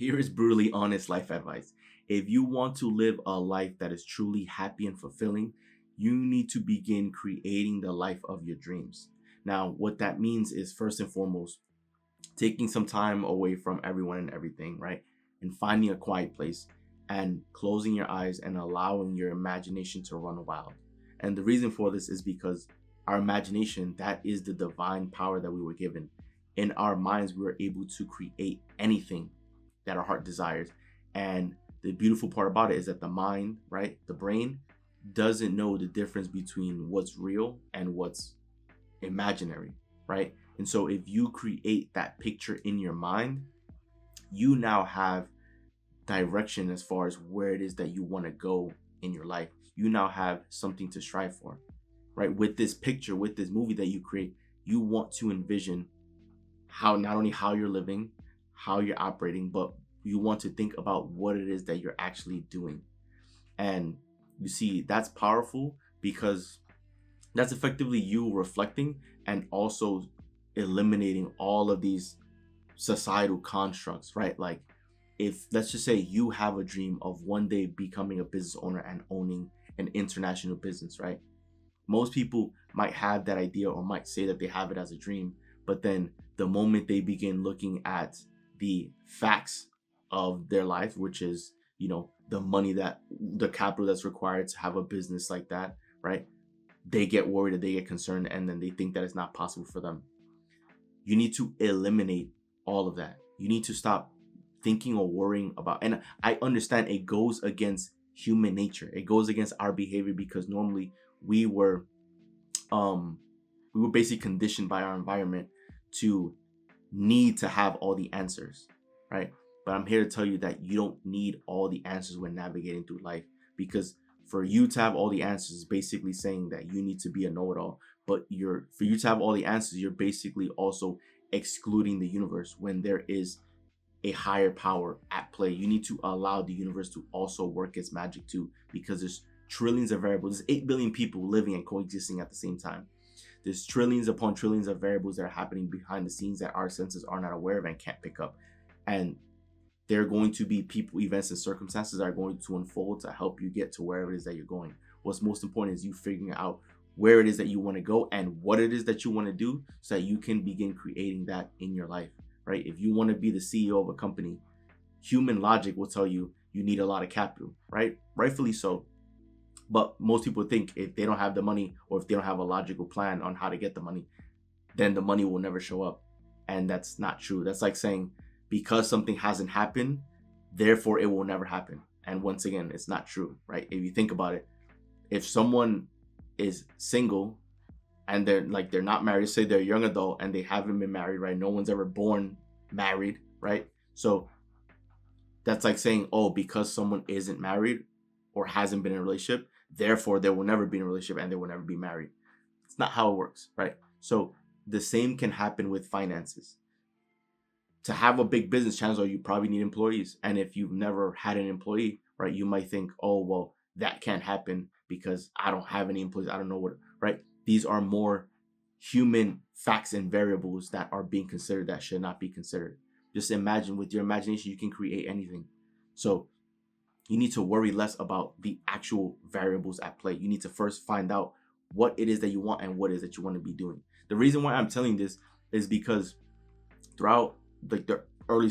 Here is brutally honest life advice. If you want to live a life that is truly happy and fulfilling, you need to begin creating the life of your dreams. Now, what that means is first and foremost, taking some time away from everyone and everything, right? And finding a quiet place and closing your eyes and allowing your imagination to run wild. And the reason for this is because our imagination, that is the divine power that we were given. In our minds, we are able to create anything that our heart desires. And the beautiful part about it is that the mind, right, the brain, doesn't know the difference between what's real and what's imaginary, right? And so if you create that picture in your mind, you now have direction as far as where it is that you want to go in your life. You now have something to strive for, right? With this picture, with this movie that you create, you want to envision how, not only how you're living, how you're operating, but you want to think about what it is that you're actually doing. And you see, that's powerful because that's effectively you reflecting and also eliminating all of these societal constructs, right? Like, if let's just say you have a dream of one day becoming a business owner and owning an international business, right? Most people might have that idea or might say that they have it as a dream, but then the moment they begin looking at the facts of their life, which is, the money, that the capital that's required to have a business like that, right? They get worried and they get concerned, and then they think that it's not possible for them. You need to eliminate all of that. You need to stop thinking or worrying about, and I understand it goes against human nature. It goes against our behavior because normally we were basically conditioned by our environment to need to have all the answers, right? But I'm here to tell you that you don't need all the answers when navigating through life, because for you to have all the answers is basically saying that you need to be a know-it-all. But for you to have all the answers, you're basically also excluding the universe when there is a higher power at play. You need to allow the universe to also work its magic too, because there's trillions of variables. There's 8 billion people living and coexisting at the same time. There's trillions upon trillions of variables that are happening behind the scenes that our senses are not aware of and can't pick up. And there are going to be people, events, and circumstances that are going to unfold to help you get to wherever it is that you're going. What's most important is you figuring out where it is that you want to go and what it is that you want to do so that you can begin creating that in your life, right? If you want to be the CEO of a company, human logic will tell you you need a lot of capital, right? Rightfully so. But most people think if they don't have the money, or if they don't have a logical plan on how to get the money, then the money will never show up. And that's not true. That's like saying because something hasn't happened, therefore it will never happen. And once again, it's not true, right? If you think about it, if someone is single and they're not married, say they're a young adult and they haven't been married, right? No one's ever born married, right? So that's like saying, oh, because someone isn't married or hasn't been in a relationship, therefore they will never be in a relationship and they will never be married. It's not how it works, right? So the same can happen with finances. To have a big business, chances are you probably need employees. And if you've never had an employee, right, you might think, oh, well, that can't happen because I don't have any employees. I don't know what, right? These are more human facts and variables that are being considered that should not be considered. Just imagine, with your imagination, you can create anything. So you need to worry less about the actual variables at play. You need to first find out what it is that you want and what it is that you want to be doing. The reason why I'm telling this is because throughout the earlier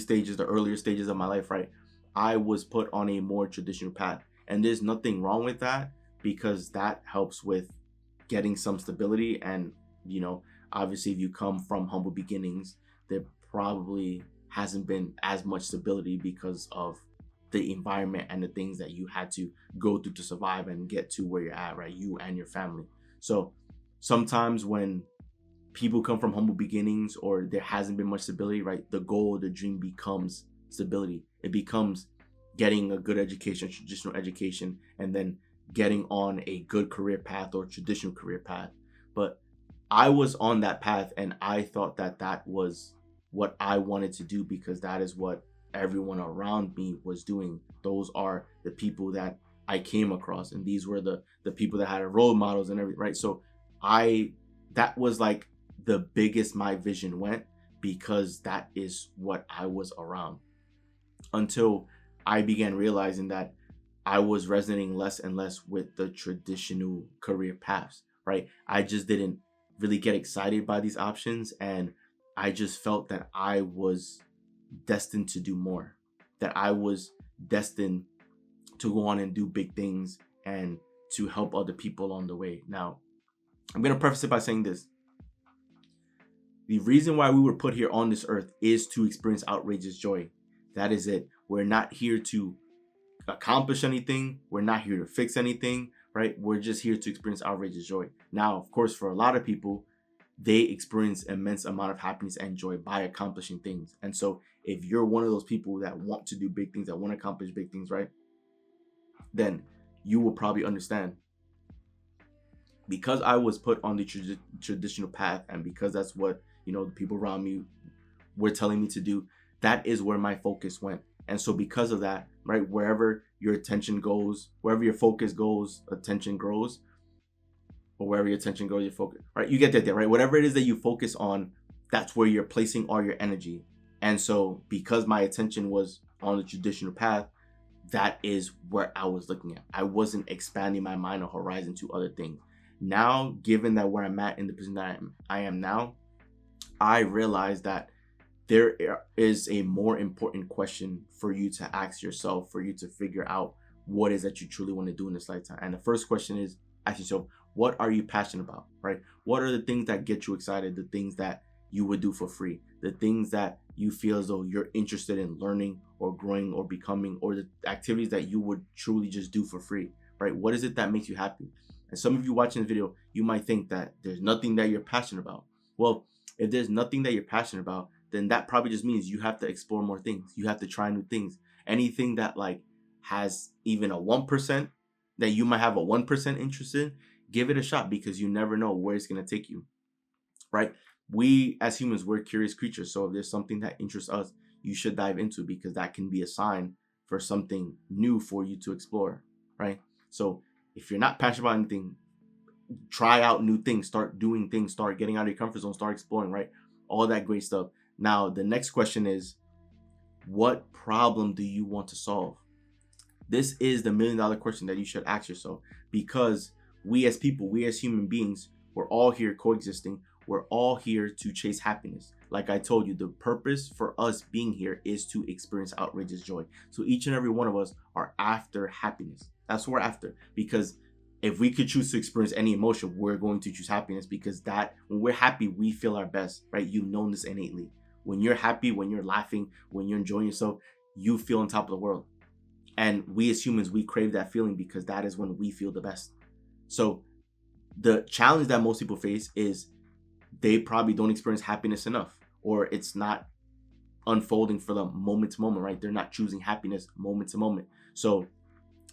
stages of my life, right, I was put on a more traditional path. And there's nothing wrong with that, because that helps with getting some stability. And, obviously, if you come from humble beginnings, there probably hasn't been as much stability because of the environment and the things that you had to go through to survive and get to where you're at, right? You and your family. So sometimes when people come from humble beginnings or there hasn't been much stability, right, the goal, the dream becomes stability. It becomes getting a good education, traditional education, and then getting on a good career path or traditional career path. But I was on that path and I thought that that was what I wanted to do because that is what everyone around me was doing. Those are the people that I came across, and these were the people that had role models and everything, right? So that was like the biggest my vision went, because that is what I was around. until I began realizing that I was resonating less and less with the traditional career paths, right? I just didn't really get excited by these options, and I just felt that I was destined to do more, that I was destined to go on and do big things and to help other people along the way. Now, I'm going to preface it by saying this. The reason why we were put here on this earth is to experience outrageous joy. That is it. We're not here to accomplish anything. We're not here to fix anything, right? We're just here to experience outrageous joy. Now, of course, for a lot of people, they experience immense amount of happiness and joy by accomplishing things. And so if you're one of those people that want to do big things, that want to accomplish big things, right, then you will probably understand. Because I was put on the traditional path, and because that's what, the people around me were telling me to do, that is where my focus went. And so because of that, right, wherever your attention goes, wherever your focus goes, attention grows. Or wherever your attention goes, your focus, right? You get that, right? Whatever it is that you focus on, that's where you're placing all your energy. And so because my attention was on the traditional path, that is where I was looking at. I wasn't expanding my mind or horizon to other things. Now, given that where I'm at in the position that I am now, I realize that there is a more important question for you to ask yourself, for you to figure out what is that you truly want to do in this lifetime. And the first question is, ask yourself, what are you passionate about, right? What are the things that get you excited, the things that you would do for free, the things that you feel as though you're interested in learning or growing or becoming, or the activities that you would truly just do for free, right? What is it that makes you happy? And some of you watching this video, you might think that there's nothing that you're passionate about. Well, if there's nothing that you're passionate about, then that probably just means you have to explore more things. You have to try new things. Anything that has even a 1%, that you might have a 1% interest in, give it a shot, because you never know where it's going to take you, right? We as humans, we're curious creatures. So if there's something that interests us, you should dive into, because that can be a sign for something new for you to explore, right? So if you're not passionate about anything, try out new things, start doing things, start getting out of your comfort zone, start exploring, right? All that great stuff. Now, the next question is, what problem do you want to solve? This is the $1 million question that you should ask yourself, because we as people, we as human beings, we're all here coexisting. We're all here to chase happiness. Like I told you, the purpose for us being here is to experience outrageous joy. So each and every one of us are after happiness. That's what we're after. Because if we could choose to experience any emotion, we're going to choose happiness, because that when we're happy, we feel our best, right? You've known this innately. When you're happy, when you're laughing, when you're enjoying yourself, you feel on top of the world. And we as humans, we crave that feeling, because that is when we feel the best. So the challenge that most people face is they probably don't experience happiness enough, or it's not unfolding for them moment to moment, right? They're not choosing happiness moment to moment. So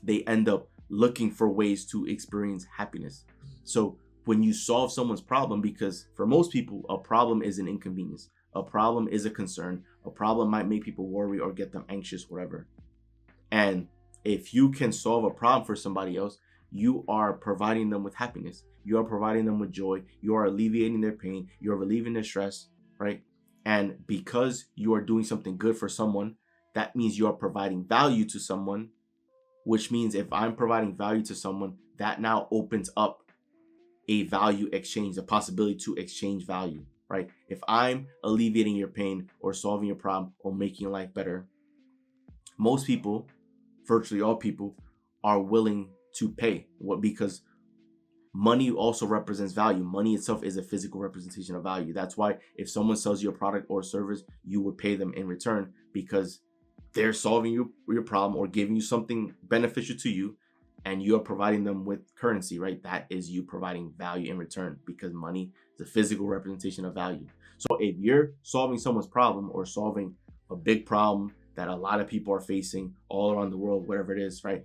they end up looking for ways to experience happiness. So when you solve someone's problem, because for most people, a problem is an inconvenience. A problem is a concern. A problem might make people worry or get them anxious, whatever. And if you can solve a problem for somebody else, you are providing them with happiness. You are providing them with joy. You are alleviating their pain. You are relieving their stress, right? And because you are doing something good for someone, that means you are providing value to someone, which means if I'm providing value to someone, that now opens up a value exchange, a possibility to exchange value, right? If I'm alleviating your pain or solving your problem or making your life better, most people, virtually all people, are willing to pay. What? Because money also represents value. Money itself is a physical representation of value. That's why if someone sells you a product or service, you would pay them in return, because they're solving your problem or giving you something beneficial to you, and you are providing them with currency, right? That is you providing value in return, because money is a physical representation of value. So if you're solving someone's problem or solving a big problem that a lot of people are facing all around the world, whatever it is, right?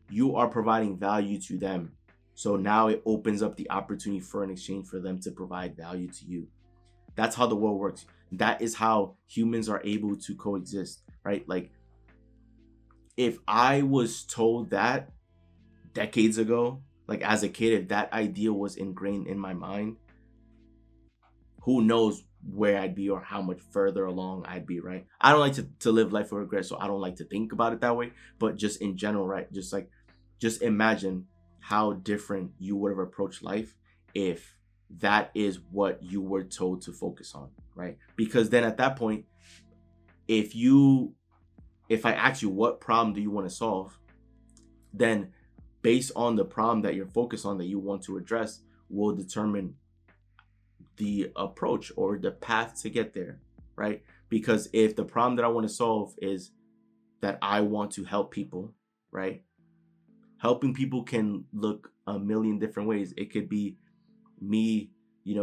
You are providing value to them. So now it opens up the opportunity for an exchange for them to provide value to you. That's how the world works. That is how humans are able to coexist, right? Like, if I was told that decades ago, like as a kid, if that idea was ingrained in my mind, who knows where I'd be or how much further along I'd be, right? I don't like to live life with regret, so I don't like to think about it that way. But just in general, right? Just imagine how different you would have approached life if that is what you were told to focus on, right? Because then at that point, if you if I ask you what problem do you want to solve, then based on the problem that you're focused on that you want to address will determine the approach or the path to get there, right? Because if the problem that I want to solve is that I want to help people, right? Helping people can look a million different ways. It could be me,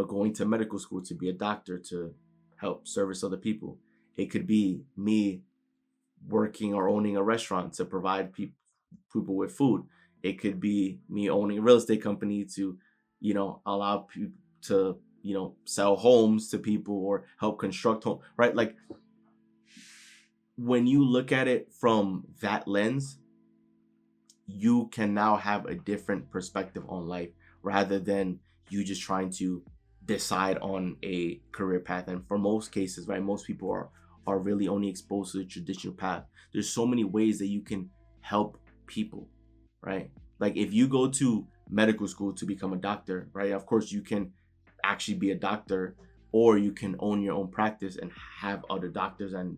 going to medical school to be a doctor to help service other people. It could be me working or owning a restaurant to provide people with food. It could be me owning a real estate company to, allow people to, sell homes to people or help construct homes, right? Like when you look at it from that lens, you can now have a different perspective on life rather than you just trying to decide on a career path. And for most cases, right, most people are really only exposed to the traditional path. There's so many ways that you can help people, right? Like if you go to medical school to become a doctor, right? Of course you can actually be a doctor, or you can own your own practice and have other doctors and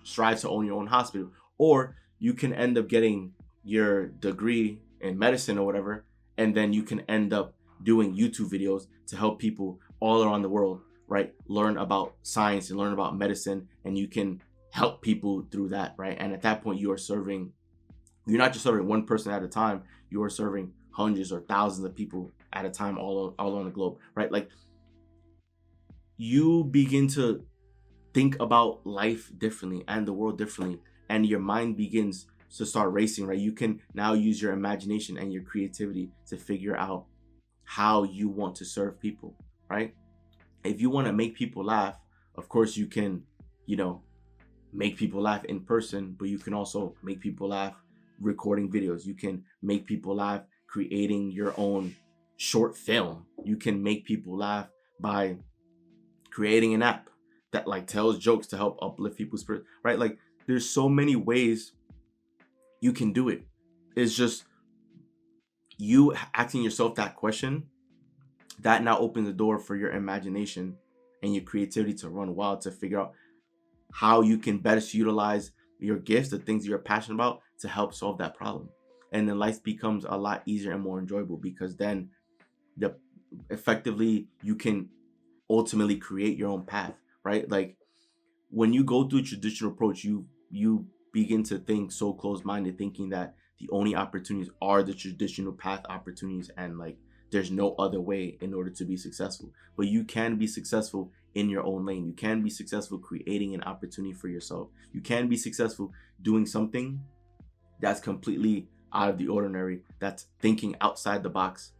strive to own your own hospital, or you can end up getting your degree in medicine or whatever, and then you can end up doing YouTube videos to help people all around the world, right? Learn about science and learn about medicine, and you can help people through that, right? And at that point, you're not just serving one person at a time, you are serving hundreds or thousands of people at a time all around the globe, right? Like you begin to think about life differently and the world differently, and your mind begins to start racing, right? You can now use your imagination and your creativity to figure out how you want to serve people, right? If you want to make people laugh, of course you can, make people laugh in person, but you can also make people laugh recording videos. You can make people laugh creating your own short film. You can make people laugh by creating an app that like tells jokes to help uplift people's spirit, right? Like there's so many ways you can do it. It's just you asking yourself that question that now opens the door for your imagination and your creativity to run wild, to figure out how you can best utilize your gifts, the things you're passionate about, to help solve that problem. And then life becomes a lot easier and more enjoyable, because then effectively you can ultimately create your own path, right? Like when you go through a traditional approach, you begin to think so close-minded, thinking that the only opportunities are the traditional path opportunities, and like there's no other way in order to be successful. But you can be successful in your own lane. You can be successful creating an opportunity for yourself. You can be successful doing something that's completely out of the ordinary, that's thinking outside the box,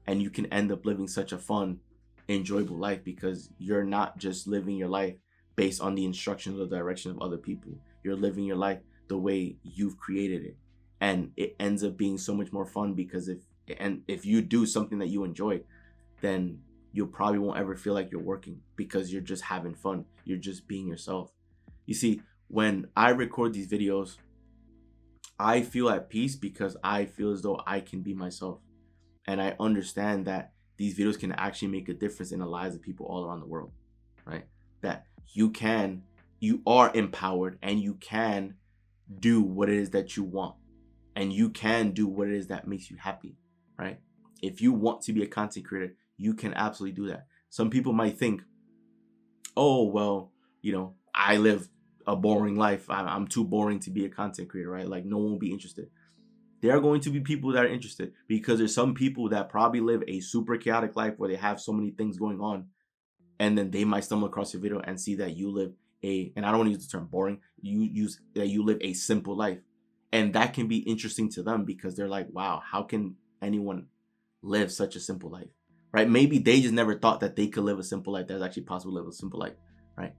and you can end up living such a fun, enjoyable life because you're not just living your life based on the instructions or direction of other people. You're living your life the way you've created it, and it ends up being so much more fun because if you do something that you enjoy, then you probably won't ever feel like you're working because you're just having fun. You're just being yourself. You see, when I record these videos, I feel at peace because I feel as though I can be myself. And I understand that these videos can actually make a difference in the lives of people all around the world, right? That you are empowered and you can do what it is that you want, and you can do what it is that makes you happy, right? If you want to be a content creator, you can absolutely do that. Some people might think, oh, well, I live a boring life. I'm too boring to be a content creator, right? Like no one will be interested. There are going to be people that are interested because there's some people that probably live a super chaotic life where they have so many things going on, and then they might stumble across your video and see that you live and I don't want to use the term boring, you live a simple life. And that can be interesting to them because they're like, wow, how can anyone live such a simple life, right? Maybe they just never thought that they could live a simple life. That's actually possible to live a simple life, right?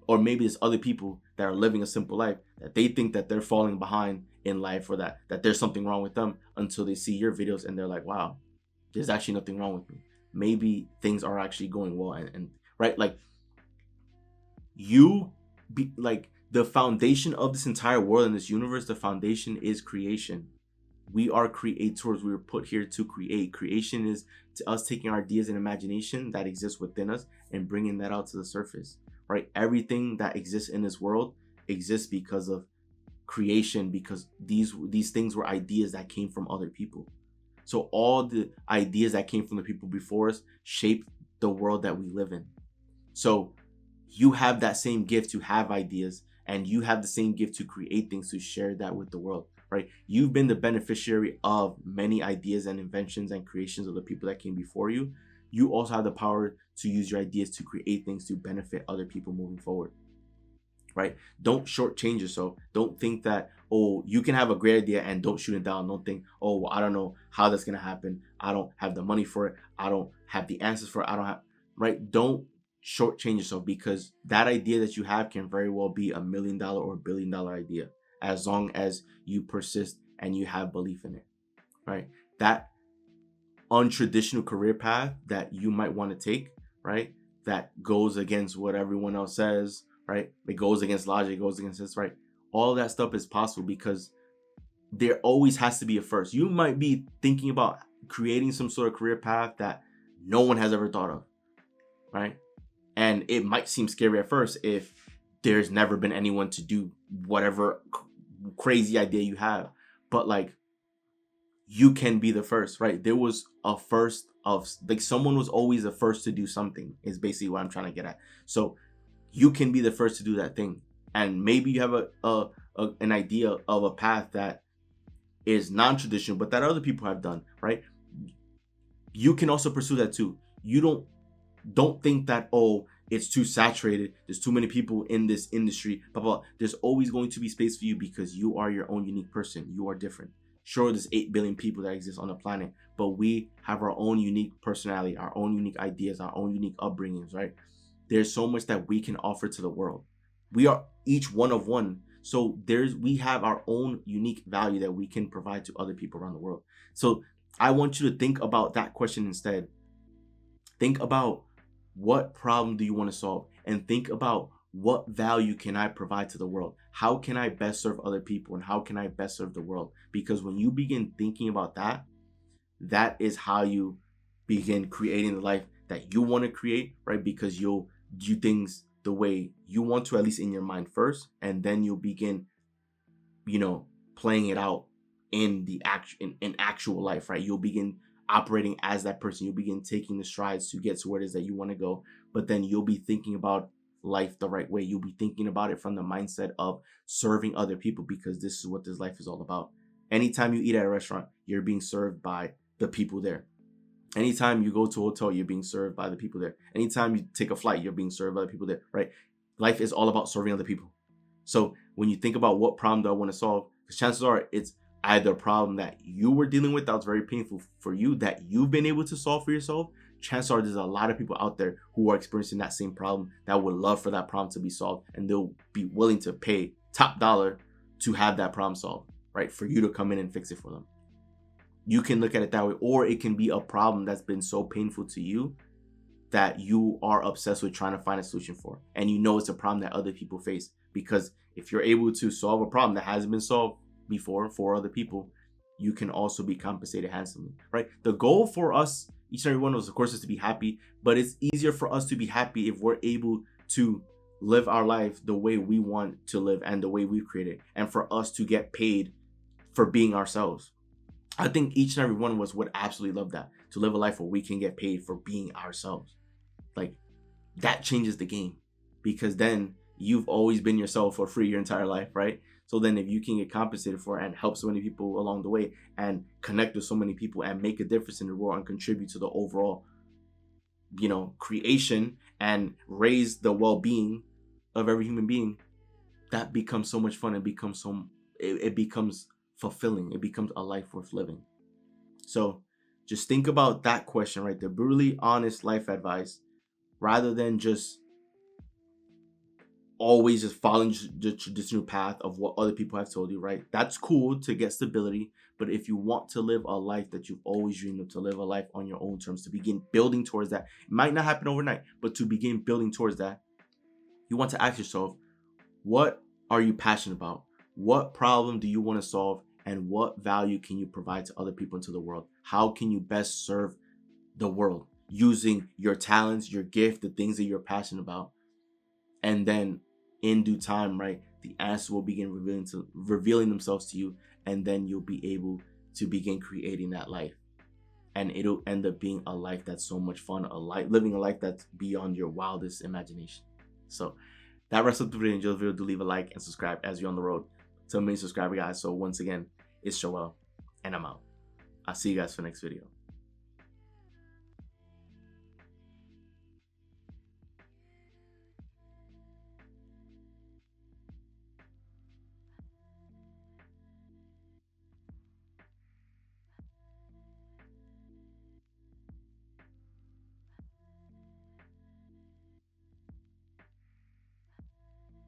Or maybe there's other people that are living a simple life that they think that they're falling behind in life, or that there's something wrong with them, until they see your videos and they're like, wow, there's actually nothing wrong with me. Maybe things are actually going well, and right? Like you be like the foundation of this entire world and this universe. The foundation is creation. We are creators. We were put here to create. Creation is to us taking our ideas and imagination that exists within us and bringing that out to the surface, right? Everything that exists in this world exists because of creation, because these things were ideas that came from other people. So all the ideas that came from the people before us shape the world that we live in. So you have that same gift to have ideas, and you have the same gift to create things, to share that with the world, right? You've been the beneficiary of many ideas and inventions and creations of the people that came before you. You also have the power to use your ideas to create things to benefit other people moving forward, right? Don't shortchange yourself. Don't think that, oh, you can have a great idea and don't shoot it down. Don't think, oh, well, I don't know how that's going to happen. I don't have the money for it. I don't have the answers for it. I don't have, right? Don't shortchange yourself, because that idea that you have can very well be $1 million or $1 billion idea, as long as you persist and you have belief in it, right? That untraditional career path that you might want to take, right? That goes against what everyone else says, right? It goes against logic, it goes against this, right? All that stuff is possible because there always has to be a first. You might be thinking about creating some sort of career path that no one has ever thought of, right? And it might seem scary at first if there's never been anyone to do whatever crazy idea you have. But like, you can be the first, right? There was a first of, like, someone was always the first to do something, is basically what I'm trying to get at. So you can be the first to do that thing. And maybe you have an idea of a path that is non-traditional, but that other people have done, right? You can also pursue that too. You don't think that, oh, it's too saturated, there's too many people in this industry, blah, blah. There's always going to be space for you, because you are your own unique person. You are different. Sure, there's 8 billion people that exist on the planet, but we have our own unique personality, our own unique ideas, our own unique upbringings, right? There's so much that we can offer to the world. We are each one of one. So we have our own unique value that we can provide to other people around the world. So I want you to think about that question instead. Think about, what problem do you want to solve? And think about, what value can I provide to the world? How can I best serve other people? And how can I best serve the world? Because when you begin thinking about that, that is how you begin creating the life that you want to create, right? Because you'll do things the way you want to, at least in your mind first, and then you'll begin, playing it out in the actual life, right? You'll begin operating as that person. You'll begin taking the strides to get to where it is that you want to go, but then you'll be thinking about life the right way. You'll be thinking about it from the mindset of serving other people, because this is what this life is all about. Anytime you eat at a restaurant, you're being served by the people there. Anytime you go to a hotel, you're being served by the people there. Anytime you take a flight, you're being served by the people there, right? Life is all about serving other people. So when you think about, what problem do I want to solve, because chances are it's either a problem that you were dealing with that was very painful for you, that you've been able to solve for yourself. Chances are there's a lot of people out there who are experiencing that same problem that would love for that problem to be solved, and they'll be willing to pay top dollar to have that problem solved, right? For you to come in and fix it for them. You can look at it that way, or it can be a problem that's been so painful to you that you are obsessed with trying to find a solution for, and it's a problem that other people face. Because if you're able to solve a problem that hasn't been solved before for other people, you can also be compensated handsomely, right? The goal for us, each and every one of us, of course, is to be happy, but it's easier for us to be happy if we're able to live our life the way we want to live and the way we've created, and for us to get paid for being ourselves. I think each and every one of us would absolutely love that, to live a life where we can get paid for being ourselves. Like, that changes the game, because then you've always been yourself for free your entire life, right? So then if you can get compensated for it and help so many people along the way and connect with so many people and make a difference in the world and contribute to the overall, creation and raise the well-being of every human being, that becomes so much fun. It becomes it becomes fulfilling. It becomes a life worth living. So just think about that question right there. Brutally honest life advice, rather than just always just following the traditional path of what other people have told you, right? That's cool to get stability, but if you want to live a life that you've always dreamed of, to live a life on your own terms, to begin building towards that, it might not happen overnight, but to begin building towards that, You want to ask yourself, what are you passionate about? What problem do you want to solve? And what value can you provide to other people into the world? How can you best serve the world using your talents, your gift, the things that you're passionate about? And then in due time, right, the answers will begin revealing themselves to you, and then you'll be able to begin creating that life. And it'll end up being a life that's so much fun, living a life that's beyond your wildest imagination. So that wraps up the video. Enjoy the video. Do leave a like and subscribe as you're on the road to a million subscriber, guys. So once again, it's Joel, and I'm out. I'll see you guys for the next video.